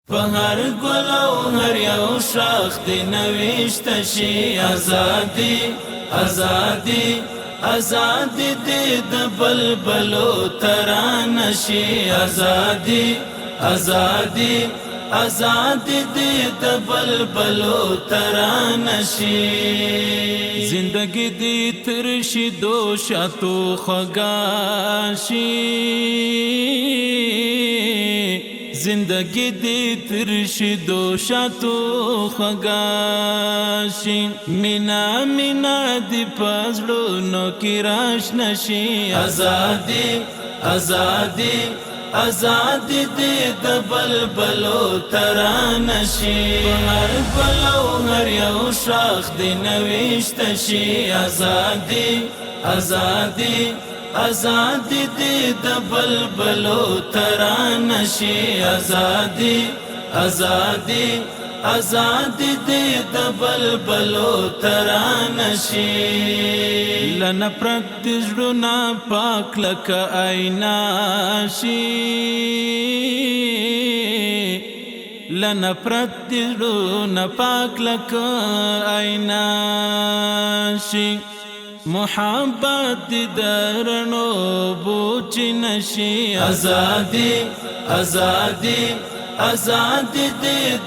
پهر گل او هر یو شاخ دی نوشت شي ازادي ازادي ازادي د بلبلو ترانه شي ازادي ازادي ازادي د بلبلو ترانه شي زندگی دی ترشی دو شاتو خگاشی زندگی دی ترشی دو شاتو خگاشی مینا مینا دی پزلو نو کی راش نشی ازادی ازادی ازادی دی د بلبلو ترانه شي هر بلو هر یو شاخ دی نوشت شي ازادي ازادي ازادي دی د بلبلو ترانه شي ازادي ازادي ازادي دی د بلبلو ترانه شي لنا پرتجړو پاک لک آینا شي لنا پرتجړو پاک لک آینا شي محبت درنو بوچ نشي ازادي ازادي ازادي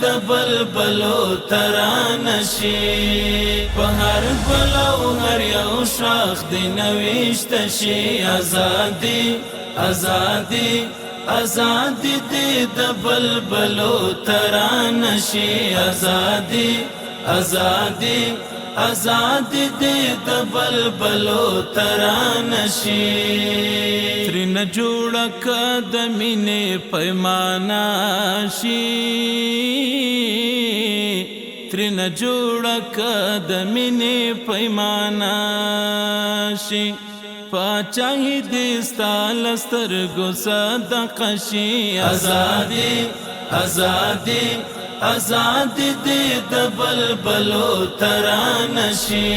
د بلبلو ترانه شي په هر ګل او هر یو شاخ دی نوشت شي ازادي ازادي ازادي د بلبلو ترانه شي ازادي ازادي ازادي د بلبلو ترانه شي ترنه جوړه د مینې پیمانه شي ترنه جوړه د مینې پیمانه شي پاچاهي دې ستا له سترګو صدقه شي ازادي ازادي ازادي د بلبلو ترانه شي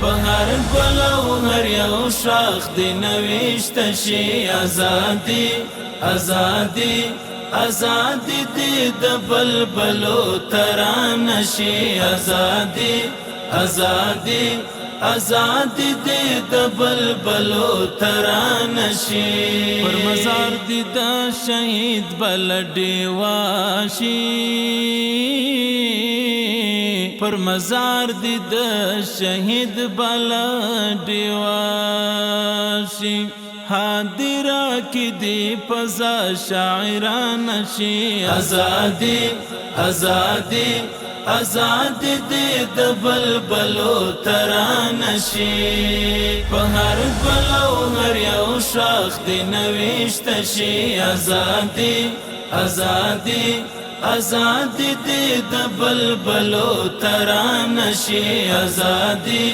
په هر ګل او هر یو شاخ دی نوشت شي ازادي ازادي ازادي د بلبلو ترانه شي ازادي ازادي ازادي د بلبلو ترانه شي پر مزار دی د شهید بلډي واشي پر مزار دی د شهید بلډي واشي حاضر کی دی پزا شاعران شي ازادي ازادي ازادي د بلبلو ترانه شي په هر ګل او هر یو شاخ دی نوشت شي ازادي ازادي ازادي د بلبلو ترانه شي ازادي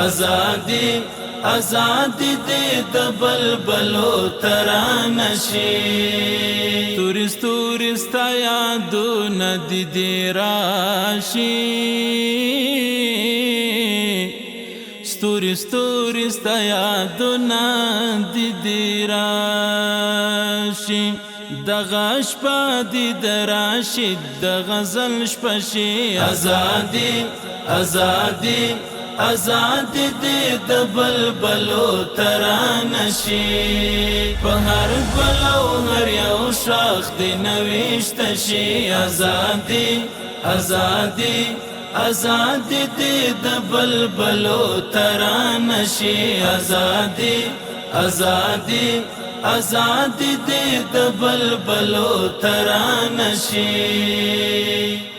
ازادي ازادي د بلبلو ترانه شي تورست تورست یادونه دې راشي ستوري ستوري ستا یادونه دې راشي دغه شپه دې راشي د غزل شپه شي ازادي ازادي ازادي د بلبلو ترانه شي په هر ګل او هر یو شاخ دی نوشت شي ازادي ازادي ازادي د بلبلو ترانه شي ازادي ازادي ازادي د بلبلو ترانه شي